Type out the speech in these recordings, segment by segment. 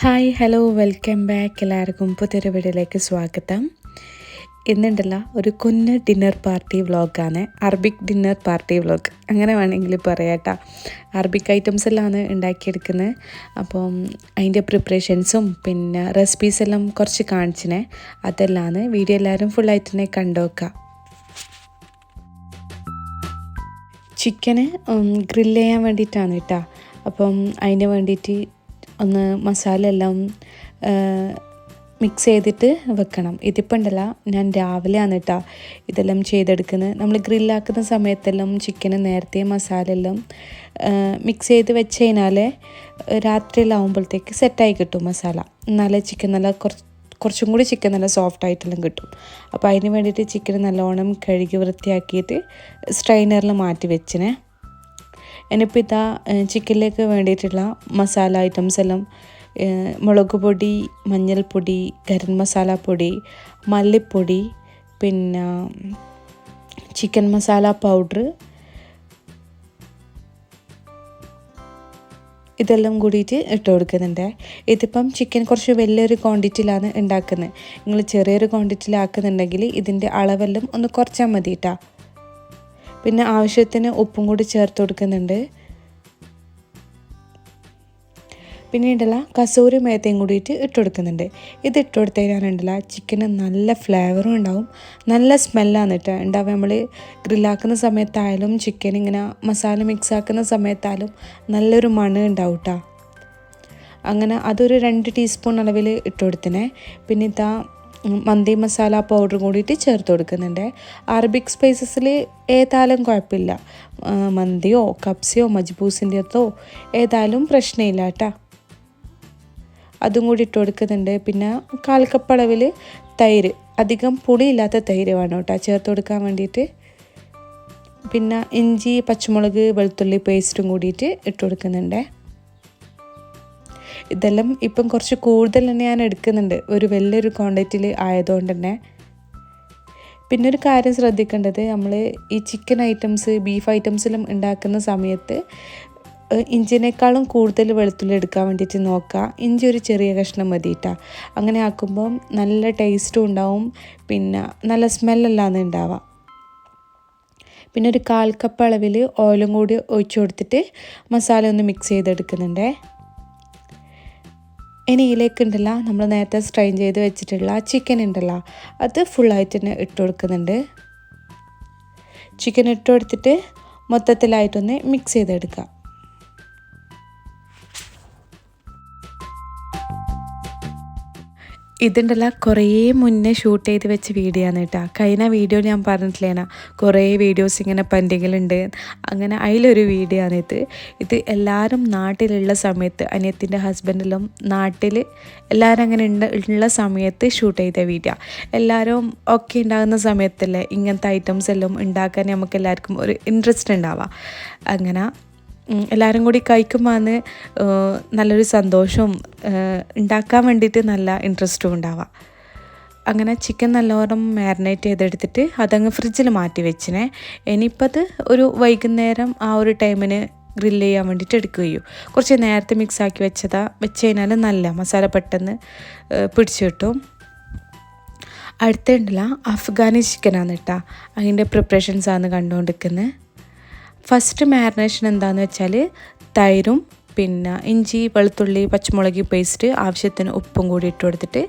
Hi hello welcome back. എല്ലാവർക്കും പുതിയൊരു വീഡിയോയിലേക്ക് സ്വാഗതം. ഇന്നുണ്ടല്ല ഒരു കുഞ്ഞ് ഡിന്നർ പാർട്ടി വ്ളോഗാണ്, അറബിക് ഡിന്നർ പാർട്ടി വ്ളോഗ് അങ്ങനെ വേണമെങ്കിൽ പറയാട്ടോ. അറബിക് ഐറ്റംസ് എല്ലാമാണ് ഉണ്ടാക്കിയെടുക്കുന്നത്. അപ്പം അതിൻ്റെ പ്രിപ്പറേഷൻസും പിന്നെ റെസിപ്പീസ് എല്ലാം കുറച്ച് കാണിച്ചിനെ. അതെല്ലാമാണ് വീഡിയോ എല്ലാവരും ഫുള്ളായിട്ട് തന്നെ കണ്ടുവെക്കാം. ചിക്കന് ഗ്രില്ല് ചെയ്യാൻ വേണ്ടിയിട്ടാണ് കേട്ടോ. അപ്പം അതിന് വേണ്ടിയിട്ട് ഒന്ന് മസാല എല്ലാം മിക്സ് ചെയ്തിട്ട് വെക്കണം. ഇതിപ്പോൾ ഉണ്ടല്ല, ഞാൻ രാവിലെയാണ് കേട്ടോ ഇതെല്ലാം ചെയ്തെടുക്കുന്നത്. നമ്മൾ ഗ്രില്ലാക്കുന്ന സമയത്തെല്ലാം ചിക്കന് നേരത്തെ മസാല എല്ലാം മിക്സ് ചെയ്ത് വെച്ച് കഴിഞ്ഞാൽ രാത്രിയിലാവുമ്പോഴത്തേക്ക് സെറ്റായി കിട്ടും മസാല. എന്നാലേ ചിക്കൻ നല്ല കുറച്ചും കൂടി ചിക്കൻ നല്ല സോഫ്റ്റ് ആയിട്ടെല്ലാം കിട്ടും. അപ്പോൾ അതിന് വേണ്ടിയിട്ട് ചിക്കൻ നല്ലോണം കഴുകി വൃത്തിയാക്കിയിട്ട് സ്ട്രെയിനറിൽ മാറ്റി വെച്ചിനെ. ഇനിയിപ്പോൾ ഇതാ ചിക്കനിലേക്ക് വേണ്ടിയിട്ടുള്ള മസാല ഐറ്റംസ് എല്ലാം മുളക് പൊടി, മഞ്ഞൾപ്പൊടി, ഗരം മസാല പൊടി, മല്ലിപ്പൊടി, പിന്നെ ചിക്കൻ മസാല പൗഡർ, ഇതെല്ലാം കൂടിയിട്ട് ഇട്ട് കൊടുക്കുന്നുണ്ട്. ഇതിപ്പം ചിക്കൻ കുറച്ച് വലിയൊരു ക്വാണ്ടിറ്റിയിലാണ് ഉണ്ടാക്കുന്നത്. നിങ്ങൾ ചെറിയൊരു ക്വാണ്ടിറ്റിയിലാക്കുന്നുണ്ടെങ്കിൽ ഇതിൻ്റെ അളവെല്ലാം ഒന്ന് കുറച്ചാൽ മതി കേട്ടോ. പിന്നെ ആവശ്യത്തിന് ഉപ്പും കൂടി ചേർത്ത് കൊടുക്കുന്നുണ്ട്. പിന്നീടുള്ള കസൂരി മേത്തയും കൂടിയിട്ട് ഇട്ട് കൊടുക്കുന്നുണ്ട്. ഇത് ഇട്ട് കൊടുത്തു കഴിഞ്ഞാലുണ്ടല്ല ചിക്കന് നല്ല ഫ്ലേവറും ഉണ്ടാവും, നല്ല സ്മെല്ലാണ് കേട്ടോ ഉണ്ടാവുക. നമ്മൾ ഗ്രില്ലാക്കുന്ന സമയത്തായാലും ചിക്കൻ ഇങ്ങനെ മസാല മിക്സ് ആക്കുന്ന സമയത്തായാലും നല്ലൊരു മണം ഉണ്ടാവും കേട്ടോ. അങ്ങനെ അതൊരു 2 ടീസ്പൂൺ അളവിൽ ഇട്ട് കൊടുത്തിനെ. പിന്നെ ഇതാ മന്തി മസാല പൗഡർ കൂടിയിട്ട് ചേർത്ത് കൊടുക്കുന്നുണ്ട്. അറബിക് സ്പൈസസിൽ ഏതായാലും കുഴപ്പമില്ല, മന്തിയോ കപ്സിയോ മജ്ബൂസിൻ്റെതോ ഏതായാലും പ്രശ്നമില്ല കേട്ടോ. അതും കൂടി ഇട്ട് കൊടുക്കുന്നുണ്ട്. പിന്നെ 1/4 കപ്പ് അളവിൽ തൈര്, അധികം പുളിയില്ലാത്ത തൈര് വേണം കേട്ടോ ചേർത്ത് കൊടുക്കാൻ വേണ്ടിയിട്ട്. പിന്നെ ഇഞ്ചി, പച്ചമുളക്, വെളുത്തുള്ളി പേസ്റ്റും കൂടിയിട്ട് ഇട്ട് കൊടുക്കുന്നുണ്ട്. ഇതെല്ലാം ഇപ്പം കുറച്ച് കൂടുതൽ തന്നെ ഞാൻ എടുക്കുന്നുണ്ട്, ഒരു വലിയൊരു ക്വാണ്ടിറ്റിയിൽ ആയതുകൊണ്ട് തന്നെ. പിന്നെ ഒരു കാര്യം ശ്രദ്ധിക്കേണ്ടത്, നമ്മൾ ഈ ചിക്കൻ ഐറ്റംസ് ബീഫ് ഐറ്റംസിലും ഉണ്ടാക്കുന്ന സമയത്ത് ഇഞ്ചിനേക്കാളും കൂടുതൽ വെളുത്തുള്ളി എടുക്കാൻ വേണ്ടിയിട്ട് നോക്കുക. ഇഞ്ചി ഒരു ചെറിയ കഷ്ണം മതി കേട്ടോ. അങ്ങനെ ആക്കുമ്പം നല്ല ടേസ്റ്റും ഉണ്ടാവും, പിന്നെ നല്ല സ്മെല്ലെല്ലാം ഉണ്ടാവുക. പിന്നെ ഒരു 1/4 കപ്പ് അളവിൽ ഓയിലും കൂടി ഒഴിച്ചു കൊടുത്തിട്ട് മസാല ഒന്ന് മിക്സ് ചെയ്തെടുക്കുന്നുണ്ട്. ഇനി ഇതിലേക്കുണ്ടല്ല നമ്മൾ നേരത്തെ സ്ട്രെയിൻ ചെയ്ത് വെച്ചിട്ടുള്ള ചിക്കൻ ഉണ്ടല്ലോ, അത് ഫുള്ളായിട്ട് തന്നെ ഇട്ട് കൊടുക്കുന്നുണ്ട്. ചിക്കൻ ഇട്ട് കൊടുത്തിട്ട് മൊത്തത്തിലായിട്ടൊന്ന് മിക്സ് ചെയ്തെടുക്കുക. ഇതുണ്ടല്ല കുറേ മുന്നേ ഷൂട്ട് ചെയ്ത് വെച്ച വീഡിയോ ആണ് കേട്ടോ. കഴിഞ്ഞ വീഡിയോയിൽ ഞാൻ പറഞ്ഞിട്ടില്ലേനാ കുറേ വീഡിയോസ് ഇങ്ങനെ പെൻഡിങ്ങിലുണ്ട്. അങ്ങനെ അതിലൊരു വീഡിയോ ആണ് ഇത് എല്ലാവരും നാട്ടിലുള്ള സമയത്ത്, അനിയത്തിൻ്റെ ഹസ്ബൻഡെല്ലാം നാട്ടിൽ എല്ലാവരും അങ്ങനെ ഉള്ള സമയത്ത് ഷൂട്ട് ചെയ്ത വീഡിയോ. എല്ലാവരും ഒക്കെ ഉണ്ടാകുന്ന സമയത്തല്ലേ ഇങ്ങനത്തെ ഐറ്റംസ് എല്ലാം ഉണ്ടാക്കാൻ നമുക്ക് എല്ലാവർക്കും ഒരു ഇൻട്രസ്റ്റ് ഉണ്ടാവുക. അങ്ങനെ എല്ലാവരും കൂടി കഴിക്കുമ്പോൾ നല്ലൊരു സന്തോഷവും ഉണ്ടാക്കാൻ വേണ്ടിയിട്ട് നല്ല ഇൻട്രസ്റ്റും ഉണ്ടാവുക. അങ്ങനെ ചിക്കൻ നല്ലോണം മാരിനേറ്റ് ചെയ്തെടുത്തിട്ട് അതങ്ങ് ഫ്രിഡ്ജിൽ മാറ്റി വെച്ചിനെ. ഇനിയിപ്പോൾ അത് ഒരു വൈകുന്നേരം ആ ഒരു ടൈമിന് ഗ്രില്ല് ചെയ്യാൻ വേണ്ടിയിട്ട് എടുക്കുകയും കുറച്ച് നേരത്തെ മിക്സാക്കി വെച്ച് കഴിഞ്ഞാൽ നല്ല മസാല പെട്ടെന്ന് പിടിച്ചു കിട്ടും. അടുത്തുണ്ടല്ല അഫ്ഗാനി ചിക്കനാണ് കേട്ടോ. അതിൻ്റെ പ്രിപ്പറേഷൻസാണ് കണ്ടുകൊണ്ടിരിക്കുന്നത്. ഫസ്റ്റ് മാരിനേഷൻ എന്താണെന്ന് വെച്ചാൽ തൈരും പിന്നെ ഇഞ്ചി, വെളുത്തുള്ളി, പച്ചമുളക് പേസ്റ്റ്, ആവശ്യത്തിന് ഉപ്പും കൂടി ഇട്ട് കൊടുത്തിട്ട്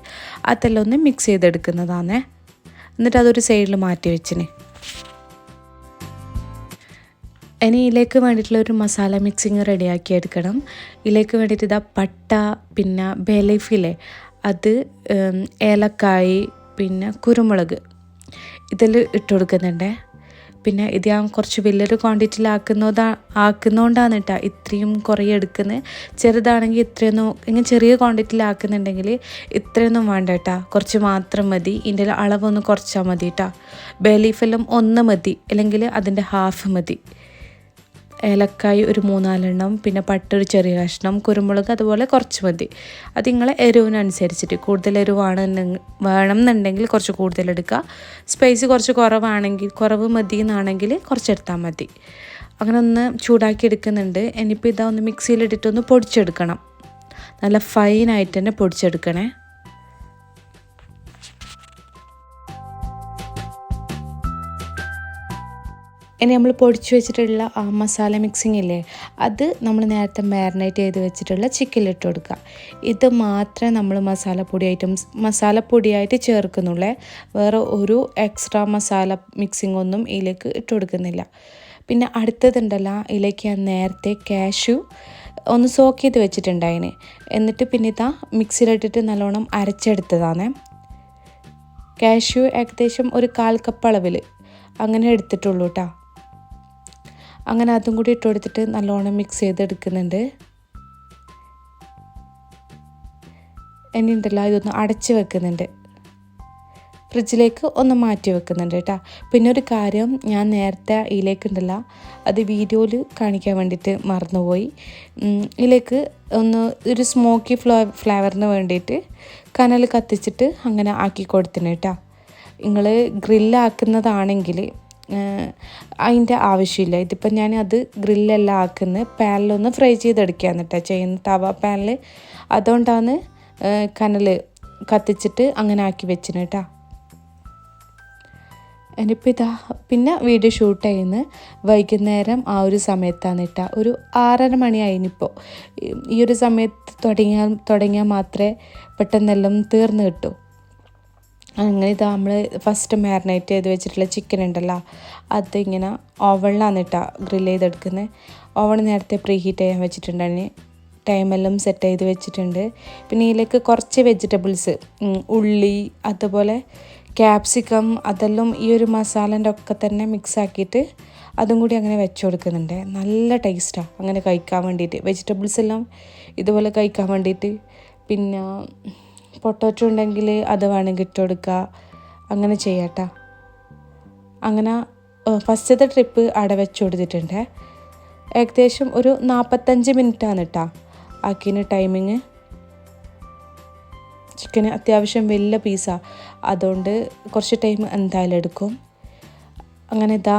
അതെല്ലാം ഒന്ന് മിക്സ് ചെയ്തെടുക്കുന്നതാണ്. എന്നിട്ട് അതൊരു സൈഡിൽ മാറ്റി വെച്ചിന്. ഇനി ഇതിലേക്ക് വേണ്ടിയിട്ടുള്ള ഒരു മസാല മിക്സിങ് റെഡിയാക്കി എടുക്കണം. ഇതിലേക്ക് വേണ്ടിയിട്ട് ഇതാ പട്ട, പിന്നെ ബേ ലീഫില്ലേ അത്, ഏലക്കായ്, പിന്നെ കുരുമുളക് ഇതിൽ ഇട്ട് കൊടുക്കുന്നുണ്ട്. പിന്നെ ഇത് ഞാൻ കുറച്ച് വലിയൊരു ആക്കുന്നതുകൊണ്ടാണ് കേട്ടോ ഇത്രയും കുറേ എടുക്കുന്നത്. ചെറുതാണെങ്കിൽ ഇത്രയൊന്നും, ഇങ്ങനെ ചെറിയ ക്വാണ്ടിറ്റിയിലാക്കുന്നുണ്ടെങ്കിൽ ഇത്രയൊന്നും വേണ്ട കേട്ടോ, കുറച്ച് മാത്രം മതി. ഇതിൻ്റെ അളവൊന്ന് കുറച്ചാൽ മതി കേട്ടോ. ബേ ലീഫെല്ലാം 1 മതി, അല്ലെങ്കിൽ അതിൻ്റെ ഹാഫ് മതി. ഏലക്കായ് ഒരു 3-4 എണ്ണം, പിന്നെ പട്ട ഒരു ചെറിയ കഷ്ണം, കുരുമുളക് അതുപോലെ കുറച്ച് മതി. അത് നിങ്ങളെ എരിവിനനുസരിച്ചിട്ട്, കൂടുതൽ വേണം എന്നുണ്ടെങ്കിൽ കുറച്ച് കൂടുതൽ എടുക്കുക. സ്പൈസ് കുറച്ച് കുറവ് മതി എന്നാണെങ്കിൽ കുറച്ചെടുത്താൽ മതി. അങ്ങനെ ഒന്ന് ചൂടാക്കി എടുക്കുന്നുണ്ട്. ഇനിയിപ്പോൾ ഇതാ ഒന്ന് മിക്സിയിലിട്ടിട്ടൊന്ന് പൊടിച്ചെടുക്കണം. നല്ല ഫൈനായിട്ട് തന്നെ പൊടിച്ചെടുക്കണേ. ഇനി നമ്മൾ പൊടിച്ച് വെച്ചിട്ടുള്ള ആ മസാല മിക്സിങ് ഇല്ലേ, അത് നമ്മൾ നേരത്തെ മാരിനേറ്റ് ചെയ്ത് വെച്ചിട്ടുള്ള ചിക്കനിലിട്ട് കൊടുക്കുക. ഇത് മാത്രമേ നമ്മൾ മസാലപ്പൊടിയായിട്ട് ചേർക്കുന്നുള്ളേ. വേറെ ഒരു എക്സ്ട്രാ മസാല മിക്സിങ് ഒന്നും ഇതിലേക്ക് ഇട്ട് കൊടുക്കുന്നില്ല. പിന്നെ അടുത്തതുണ്ടല്ലോ, ഇതിലേക്ക് ഞാൻ നേരത്തെ കാഷ്യൂ ഒന്ന് സോക്ക് ചെയ്ത് വെച്ചിട്ടുണ്ടായിന്. എന്നിട്ട് പിന്നെ ഇതാ മിക്സിയിലിട്ടിട്ട് നല്ലോണം അരച്ചെടുത്തതാണ്. കാഷ്യൂ ഏകദേശം ഒരു 1/4 കപ്പ് അളവിൽ അങ്ങനെ എടുത്തിട്ടുള്ളൂ കേട്ടോ. അങ്ങനെ അതും കൂടി ഇട്ട് കൊടുത്തിട്ട് നല്ലോണം മിക്സ് ചെയ്തെടുക്കുന്നുണ്ട്. ഇനി ഉണ്ടല്ലോ ഇതൊന്ന് അടച്ച് വെക്കുന്നുണ്ട്, ഫ്രിഡ്ജിലേക്ക് ഒന്ന് മാറ്റി വെക്കുന്നുണ്ട് കേട്ടോ. പിന്നെ ഒരു കാര്യം, ഞാൻ നേരത്തെ ഇതിലേക്കുണ്ടല്ലോ അത് വീഡിയോയിൽ കാണിക്കാൻ വേണ്ടിയിട്ട് മറന്നുപോയി. ഇതിലേക്ക് ഒന്ന് ഒരു സ്മോക്കി ഫ്ലേവറിന് വേണ്ടിയിട്ട് കനൽ കത്തിച്ചിട്ട് അങ്ങനെ ആക്കി കൊടുത്തിന് കേട്ടോ. നിങ്ങൾ ഗ്രില്ലാക്കുന്നതാണെങ്കിൽ അതിൻ്റെ ആവശ്യമില്ല. ഇതിപ്പോൾ ഞാൻ അത് ഗ്രില്ലെല്ലാം ആക്കുന്നത് പാനിലൊന്ന് ഫ്രൈ ചെയ്തെടുക്കുകയാണ് കേട്ടോ ചെയ്യുന്ന, തവ പാനിൽ. അതുകൊണ്ടാണ് കനൽ കത്തിച്ചിട്ട് അങ്ങനെ ആക്കി വെച്ചിന് കേട്ടോ. ഇനിയിപ്പോൾ ഇതാ പിന്നെ വീഡിയോ ഷൂട്ട് ചെയ്യുന്നത് വൈകുന്നേരം ആ ഒരു സമയത്താണ് കേട്ടോ. ഒരു 6:30 മണിയായിനിപ്പോൾ. ഈ ഒരു സമയത്ത് തുടങ്ങിയാൽ മാത്രമേ പെട്ടെന്നെല്ലാം തീർന്ന് കിട്ടൂ. അങ്ങനെ ഇതാ നമ്മൾ ഫസ്റ്റ് മാരിനേറ്റ് ചെയ്ത് വെച്ചിട്ടുള്ള ചിക്കൻ ഉണ്ടല്ലോ, അതിങ്ങനെ ഓവണിലാണ് കേട്ടോ ഗ്രില്ല് ചെയ്തെടുക്കുന്നത്. ഓവൺ നേരത്തെ പ്രീ ഹീറ്റ് ചെയ്യാൻ വെച്ചിട്ടുണ്ടായിരുന്നു. ടൈമെല്ലാം സെറ്റ് ചെയ്ത് വെച്ചിട്ടുണ്ട്. പിന്നെ ഇതിലേക്ക് കുറച്ച് വെജിറ്റബിൾസ്, ഉള്ളി, അതുപോലെ ക്യാപ്സിക്കം, അതെല്ലാം ഈ ഒരു മസാലേൻ്റെ ഒക്കെ തന്നെ മിക്സ് ആക്കിയിട്ട് അതും കൂടി അങ്ങനെ വെച്ച് കൊടുക്കുന്നുണ്ട്. നല്ല ടേസ്റ്റാണ് അങ്ങനെ കഴിക്കാൻ വേണ്ടിയിട്ട്, വെജിറ്റബിൾസ് എല്ലാം ഇതുപോലെ കഴിക്കാൻ വേണ്ടിയിട്ട്. പിന്നെ പൊട്ടാറ്റോ ഉണ്ടെങ്കിൽ അത് വേണമെങ്കിൽ ഇട്ട് കൊടുക്കുക, അങ്ങനെ ചെയ്യാട്ടോ. അങ്ങനെ ഫസ്റ്റത്തെ ട്രിപ്പ് അവിടെ വെച്ച് കൊടുത്തിട്ടുണ്ട്. ഏകദേശം ഒരു 45 മിനിറ്റാണ് കേട്ടോ ആക്കിന് ടൈമിങ്. ചിക്കന് അത്യാവശ്യം വലിയ പീസാണ്, അതുകൊണ്ട് കുറച്ച് ടൈം എന്തായാലും എടുക്കും. അങ്ങനെ ഇതാ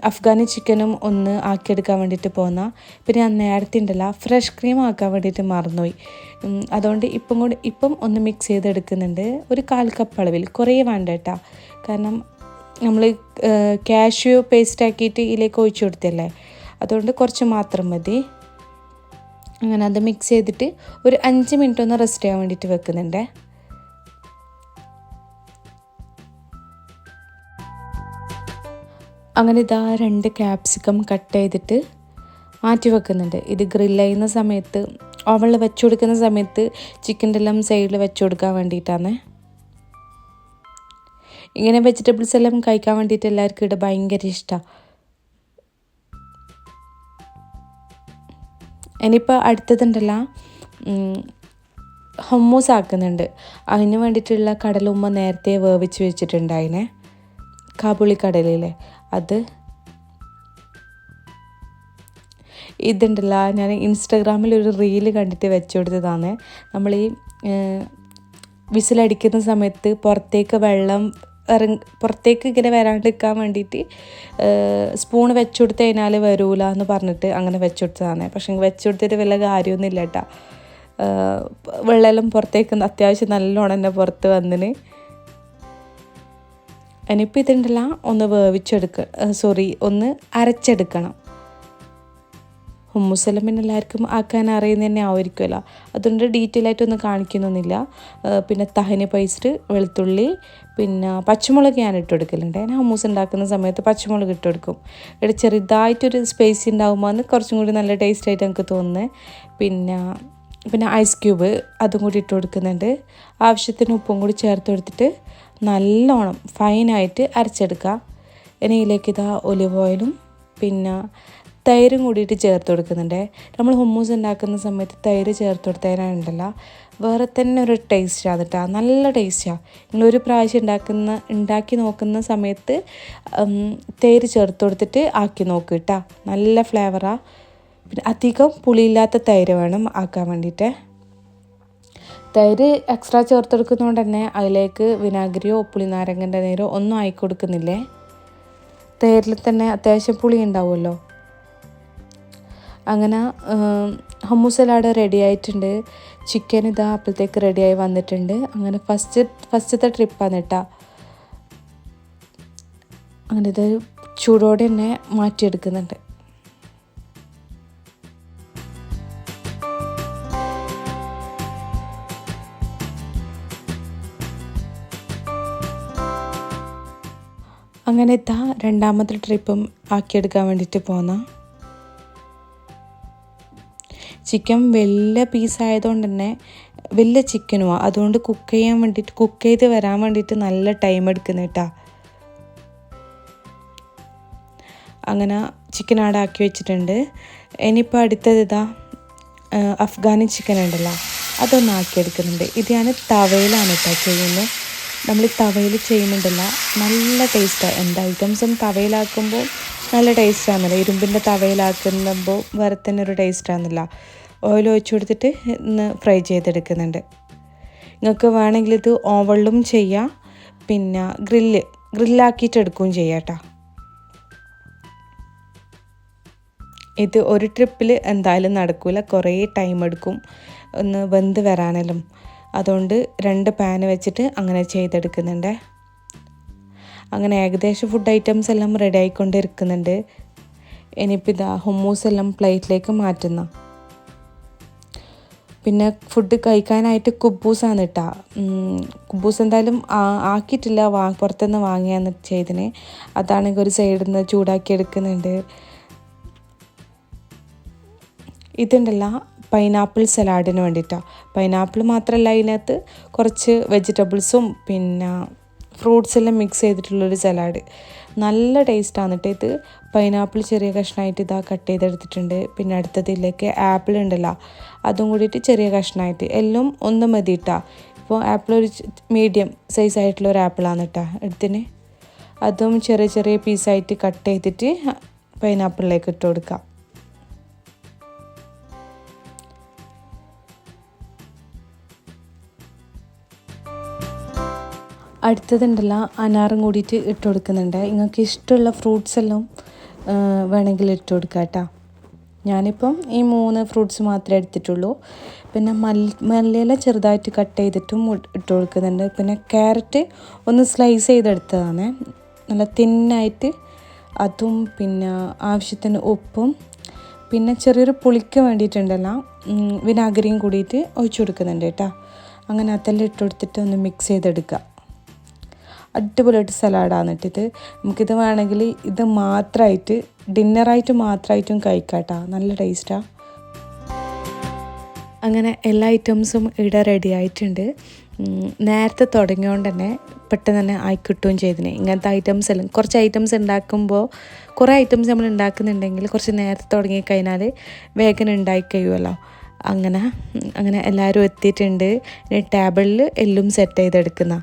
അഫ്ഗാനി ചിക്കനും ഒന്ന് ആക്കിയെടുക്കാൻ വേണ്ടിയിട്ട് പോന്ന. പിന്നെ ഞാൻ നേരത്തെ ഉണ്ടല്ലോ ഫ്രഷ് ക്രീം ആക്കാൻ വേണ്ടിയിട്ട് മറന്നുപോയി. അതുകൊണ്ട് ഇപ്പം ഒന്ന് മിക്സ് ചെയ്തെടുക്കുന്നുണ്ട്. ഒരു 1/4 കപ്പ് അളവിൽ, കുറേ വേണ്ട കേട്ടോ. കാരണം നമ്മൾ കാഷ്യൂ പേസ്റ്റ് ആക്കിയിട്ട് ഇതിലേക്ക് ഒഴിച്ചു കൊടുത്തല്ലേ, അതുകൊണ്ട് കുറച്ച് മാത്രം മതി. അങ്ങനെ അത് മിക്സ് ചെയ്തിട്ട് ഒരു 5 മിനിറ്റ് ഒന്ന് റെസ്റ്റ് ചെയ്യാൻ വേണ്ടിയിട്ട് വെക്കുന്നുണ്ട്. അങ്ങനെ ഇതാ 2 ക്യാപ്സിക്കം കട്ട് ചെയ്തിട്ട് മാറ്റി വെക്കുന്നുണ്ട്. ഇത് ഗ്രില്ല് ചെയ്യുന്ന സമയത്ത്, ഓവണിൽ വെച്ച് കൊടുക്കുന്ന സമയത്ത് ചിക്കൻ്റെ എല്ലാം സൈഡിൽ വെച്ച് കൊടുക്കാൻ വേണ്ടിയിട്ടാണ്. ഇങ്ങനെ വെജിറ്റബിൾസ് എല്ലാം കഴിക്കാൻ വേണ്ടിയിട്ട് എല്ലാവർക്കും ഇവിടെ ഭയങ്കര ഇഷ്ടമാണ്. ഇനിയിപ്പോൾ അടുത്തതുണ്ടല്ലോ ഹമ്മൂസ് ആക്കുന്നുണ്ട്. അതിന് വേണ്ടിയിട്ടുള്ള കടലുമ്മ നേരത്തെ വേവിച്ച് വെച്ചിട്ടുണ്ടായിനെ, കാബൂളി കടലില്ലേ അത്. ഇതുണ്ടല്ലോ ഞാൻ ഇൻസ്റ്റാഗ്രാമിൽ ഒരു റീല് കണ്ടിട്ട് വെച്ച് കൊടുത്തതാണ്. നമ്മൾ ഈ വിസിലടിക്കുന്ന സമയത്ത് പുറത്തേക്ക് വെള്ളം പുറത്തേക്ക് ഇങ്ങനെ വരാണ്ടിരിക്കാൻ വേണ്ടിയിട്ട് സ്പൂൺ വെച്ച് കൊടുത്ത് കഴിഞ്ഞാൽ വരൂല എന്ന് പറഞ്ഞിട്ട് അങ്ങനെ വെച്ച് കൊടുത്തതാണ്. പക്ഷേ വെച്ച് കൊടുത്തിട്ട് വല്ല കാര്യമൊന്നുമില്ല കേട്ടോ. വെള്ളമെല്ലാം പുറത്തേക്ക് അത്യാവശ്യം നല്ലോണം തന്നെ പുറത്ത് വന്നിന്. ഇനിയിപ്പോൾ ഇതുണ്ടല്ല ഒന്ന് അരച്ചെടുക്കണം. ഹുമ്മൂസെല്ലാം പിന്നെ എല്ലാവർക്കും ആക്കാൻ അറിയുന്ന തന്നെ ആയിരിക്കുമല്ലോ, അതുകൊണ്ട് ഡീറ്റെയിൽ ആയിട്ടൊന്നും കാണിക്കുന്നൊന്നുമില്ല. പിന്നെ തഹനി പേസ്റ്റ്, വെളുത്തുള്ളി, പിന്നെ പച്ചമുളക് ഞാൻ ഇട്ട് കൊടുക്കലുണ്ട്. ഞാൻ ഹുമ്മൂസ് ഉണ്ടാക്കുന്ന സമയത്ത് പച്ചമുളക് ഇട്ട് കൊടുക്കും. ഇവിടെ ചെറുതായിട്ടൊരു സ്പേസ് ഉണ്ടാകുമ്പോൾ കുറച്ചും കൂടി നല്ല ടേസ്റ്റ് ആയിട്ട് എനിക്ക് തോന്നുന്നത്. പിന്നെ ഐസ് ക്യൂബ് അതും കൂടി ഇട്ട് കൊടുക്കുന്നുണ്ട്. ആവശ്യത്തിന് ഉപ്പും കൂടി ചേർത്ത് കൊടുത്തിട്ട് നല്ലോണം ഫൈനായിട്ട് അരച്ചെടുക്കുക. ഇനി ഇതിലേക്ക് ഇതാ ഒലിവ് ഓയിലും പിന്നെ തൈരും കൂടിയിട്ട് ചേർത്ത് കൊടുക്കുന്നുണ്ട്. നമ്മൾ ഹുമ്മൂസ് ഉണ്ടാക്കുന്ന സമയത്ത് തൈര് ചേർത്ത് കൊടുത്തതിനുണ്ടല്ലോ വേറെ തന്നെ ഒരു ടേസ്റ്റാണ് കേട്ടോ, നല്ല ടേസ്റ്റാണ്. നിങ്ങളൊരു പ്രാവശ്യം ഉണ്ടാക്കി നോക്കുന്ന സമയത്ത് തൈര് ചേർത്ത് കൊടുത്തിട്ട് ആക്കി നോക്ക് കേട്ടോ, നല്ല ഫ്ലേവറാണ്. പിന്നെ അധികം പുളിയില്ലാത്ത തൈര് വേണം ആക്കാൻ വേണ്ടിയിട്ട്. തൈര് എക്സ്ട്രാ ചേർത്ത് കൊടുക്കുന്നതുകൊണ്ട് തന്നെ അതിലേക്ക് വിനാഗിരിയോ പുളിനാരങ്ങൻ്റെ നീരോ ഒന്നും ആയി കൊടുക്കുന്നില്ലേ. തൈരിൽ തന്നെ അത്യാവശ്യം പുളി ഉണ്ടാവുമല്ലോ. അങ്ങനെ ഹമ്മൂസ് സലാഡ് റെഡി ആയിട്ടുണ്ട്. ചിക്കൻ ഇതാ അപ്പോഴത്തേക്ക് റെഡിയായി വന്നിട്ടുണ്ട്. അങ്ങനെ ഫസ്റ്റത്തെ ട്രിപ്പാണ് കേട്ടോ. അങ്ങനെ ഇത് ചൂടോടെ തന്നെ മാറ്റിയെടുക്കുന്നുണ്ട്. അങ്ങനെ ഇതാ രണ്ടാമത്തെ ട്രിപ്പും ആക്കിയെടുക്കാൻ വേണ്ടിയിട്ട് പോന്ന. ചിക്കൻ വലിയ പീസായതുകൊണ്ട് തന്നെ വലിയ ചിക്കനുമാണ്, അതുകൊണ്ട് കുക്ക് ചെയ്ത് വരാൻ വേണ്ടിയിട്ട് നല്ല ടൈം എടുക്കുന്നു കേട്ടോ. അങ്ങനെ ചിക്കൻ അവിടെ ആക്കി വെച്ചിട്ടുണ്ട്. ഇനിയിപ്പോൾ അടുത്തത് ഇതാ അഫ്ഗാനി ചിക്കൻ ഉണ്ടല്ലോ, അതൊന്ന് ആക്കിയെടുക്കുന്നുണ്ട്. ഇത് ഞാൻ തവയിലാണ് കേട്ടോ ചെയ്യുന്നത്. നമ്മൾ തവയിൽ ചെയ്യുന്നുണ്ടല്ല നല്ല ടേസ്റ്റാണ്. എന്ത് ഐറ്റംസും തവയിലാക്കുമ്പോൾ നല്ല ടേസ്റ്റാണെന്നില്ല. ഇരുമ്പിൻ്റെ തവയിലാക്കുമ്പോൾ വേറെ തന്നെ ഒരു ടേസ്റ്റാണെന്നില്ല. ഓയിൽ ഒഴിച്ചു കൊടുത്തിട്ട് ഇന്ന് ഫ്രൈ ചെയ്തെടുക്കുന്നുണ്ട്. നിങ്ങൾക്ക് വേണമെങ്കിൽ ഇത് ഓവണിലും ചെയ്യാം, പിന്നെ ഗ്രില്ലാക്കിയിട്ട് എടുക്കുകയും ചെയ്യാം കേട്ടോ. ഇത് ഒരു ട്രിപ്പിൽ എന്തായാലും നടക്കില്ല, കുറേ ടൈം എടുക്കും ഒന്ന് വെന്ത് വരാനെല്ലാം. അതുകൊണ്ട് 2 പാന് വെച്ചിട്ട് അങ്ങനെ ചെയ്തെടുക്കുന്നുണ്ട്. അങ്ങനെ ഏകദേശം ഫുഡ് ഐറ്റംസ് എല്ലാം റെഡി ആയിക്കൊണ്ടിരിക്കുന്നുണ്ട്. ഇനിയിപ്പോൾ ഇതാ ഹുമ്മൂസ് എല്ലാം പ്ലേറ്റിലേക്ക് മാറ്റുന്ന. പിന്നെ ഫുഡ് കഴിക്കാനായിട്ട് കുബൂസാണ് കേട്ടോ. കുബൂസ് എന്തായാലും ആക്കിയിട്ടില്ല, പുറത്തുനിന്ന് വാങ്ങിയാണ് ചെയ്തിന്. അതാണെങ്കിൽ ഒരു സൈഡിൽ നിന്ന് ചൂടാക്കി എടുക്കുന്നുണ്ട്. ഇതുണ്ടല്ല പൈനാപ്പിൾ സലാഡിന് വേണ്ടിയിട്ടാണ്. പൈനാപ്പിൾ മാത്രമല്ല, അതിനകത്ത് കുറച്ച് വെജിറ്റബിൾസും പിന്നെ ഫ്രൂട്ട്സ് എല്ലാം മിക്സ് ചെയ്തിട്ടുള്ളൊരു സലാഡ്. നല്ല ടേസ്റ്റാണ് കേട്ടോ ഇത്. പൈനാപ്പിൾ ചെറിയ കഷ്ണമായിട്ട് ഇതാ കട്ട് ചെയ്തെടുത്തിട്ടുണ്ട്. പിന്നെ അടുത്തതിലേക്ക് ആപ്പിൾ ഉണ്ടല്ലോ, അതും കൂടിയിട്ട് ചെറിയ കഷ്ണമായിട്ട് എല്ലാം ഒന്ന് മതി കേട്ടോ. ഇപ്പോൾ ആപ്പിൾ ഒരു മീഡിയം സൈസായിട്ടുള്ള ഒരു ആപ്പിളാണ് കേട്ടോ എടുത്തിന്. അതും ചെറിയ ചെറിയ പീസായിട്ട് കട്ട് ചെയ്തിട്ട് പൈനാപ്പിളിലേക്ക് ഇട്ട് കൊടുക്കാം. അടുത്തതുണ്ടല്ലോ അനാറും കൂടിയിട്ട് ഇട്ട് കൊടുക്കുന്നുണ്ട്. നിങ്ങൾക്ക് ഇഷ്ടമുള്ള ഫ്രൂട്ട്സ് എല്ലാം വേണമെങ്കിൽ ഇട്ട് കൊടുക്കാം കേട്ടോ. ഞാനിപ്പം ഈ 3 ഫ്രൂട്ട്സ് മാത്രമേ എടുത്തിട്ടുള്ളൂ. പിന്നെ മല്ലിയില ചെറുതായിട്ട് കട്ട് ചെയ്തിട്ടും ഇട്ട് കൊടുക്കുന്നുണ്ട്. പിന്നെ ക്യാരറ്റ് ഒന്ന് സ്ലൈസ് ചെയ്തെടുത്തതാണ്, നല്ല തിന്നായിട്ട്. അതും പിന്നെ ആവശ്യത്തിന് ഉപ്പും പിന്നെ ചെറിയൊരു പുളിക്ക് വേണ്ടിയിട്ടുണ്ടല്ലോ വിനാഗിരിയും കൂടിയിട്ട് ഒഴിച്ചു കൊടുക്കുന്നുണ്ട് കേട്ടോ. അങ്ങനെ അതെല്ലാം ഇട്ട് കൊടുത്തിട്ട് ഒന്ന് മിക്സ് ചെയ്തെടുക്കുക. അടിപൊളിയായിട്ട് സലാഡാണ് ഇത്. നമുക്കിത് വേണമെങ്കിൽ ഇത് മാത്രമായിട്ട് ഡിന്നറായിട്ട് മാത്രമായിട്ടും കഴിക്കാം കേട്ടോ, നല്ല ടേസ്റ്റാണ്. അങ്ങനെ എല്ലാ ഐറ്റംസും ഇവിടെ റെഡി ആയിട്ടുണ്ട്. നേരത്തെ തുടങ്ങിയോണ്ട് തന്നെ പെട്ടെന്ന് തന്നെ ആയി കിട്ടുകയും ചെയ്തിന്. ഇങ്ങനത്തെ ഐറ്റംസ് എല്ലാം കുറച്ച് ഐറ്റംസ് ഉണ്ടാക്കുമ്പോൾ കുറേ ഐറ്റംസ് നമ്മൾ ഉണ്ടാക്കുന്നുണ്ടെങ്കിൽ കുറച്ച് നേരത്തെ തുടങ്ങി കഴിഞ്ഞാൽ വേഗം ഉണ്ടായി കഴിയുമല്ലോ. അങ്ങനെ എല്ലാവരും എത്തിയിട്ടുണ്ട്. ഇനി ടേബിളിൽ എല്ലാം സെറ്റ് ചെയ്തെടുക്കുന്ന.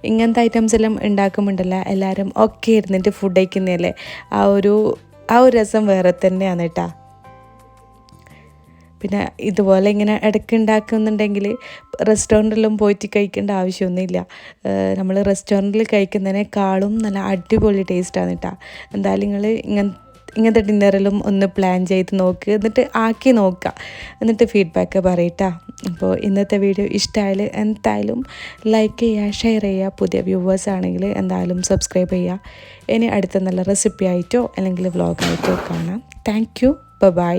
ഇങ്ങനത്തെ ഐറ്റംസ് എല്ലാം ഉണ്ടാക്കുമ്പോണ്ടല്ലോ എല്ലാവരും ഒക്കെ ഇരുന്നിട്ട് ഫുഡ് കഴിക്കുന്നതല്ലേ, ആ ഒരു രസം വേറെ തന്നെയാണ് കേട്ടോ. പിന്നെ ഇതുപോലെ ഇങ്ങനെ ഇടയ്ക്ക് ഉണ്ടാക്കുന്നുണ്ടെങ്കിൽ റെസ്റ്റോറൻറ്റിലും പോയിട്ട് കഴിക്കേണ്ട ആവശ്യമൊന്നുമില്ല. നമ്മൾ റെസ്റ്റോറൻറ്റിൽ കഴിക്കുന്നതിനേക്കാളും നല്ല അടിപൊളി ടേസ്റ്റാണ് കേട്ടോ. എന്തായാലും നിങ്ങൾ ഇങ്ങനത്തെ ഡിന്നറിലും ഒന്ന് പ്ലാൻ ചെയ്ത് നോക്ക്, എന്നിട്ട് ആക്കി നോക്കുക, എന്നിട്ട് ഫീഡ്ബാക്ക് പറയട്ടാ. അപ്പോൾ ഇന്നത്തെ വീഡിയോ ഇഷ്ടമായാൽ എന്തായാലും ലൈക്ക് ചെയ്യുക, ഷെയർ ചെയ്യുക. പുതിയ വ്യൂവേഴ്സ് ആണെങ്കിൽ എന്തായാലും സബ്സ്ക്രൈബ് ചെയ്യുക. ഇനി അടുത്ത നല്ല റെസിപ്പി ആയിട്ടോ അല്ലെങ്കിൽ വ്ളോഗായിട്ടോ കാണാം. Thank you, by.